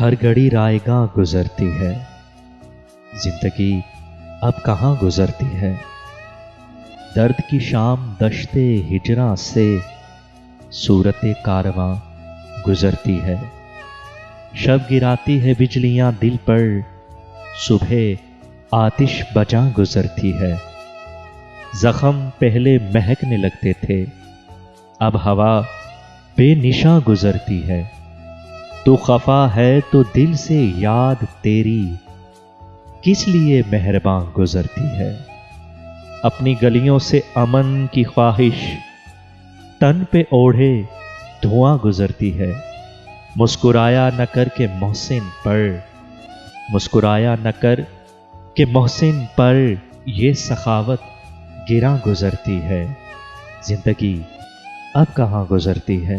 ہر گھڑی رائے گاں گزرتی ہے، زندگی اب کہاں گزرتی ہے؟ درد کی شام دشت ہجراں سے صورت کارواں گزرتی ہے۔ شب گراتی ہے بجلیاں دل پر، صبح آتش بجاں گزرتی ہے۔ زخم پہلے مہکنے لگتے تھے، اب ہوا بے نشاں گزرتی ہے۔ تو خفا ہے تو دل سے یاد تیری کس لیے مہرباں گزرتی ہے۔ اپنی گلیوں سے امن کی خواہش تن پہ اوڑھے دھواں گزرتی ہے۔ مسکرایا نہ کر کے محسن پر، مسکرایا نہ کر کہ محسن پر یہ سخاوت گراں گزرتی ہے۔ زندگی اب کہاں گزرتی ہے؟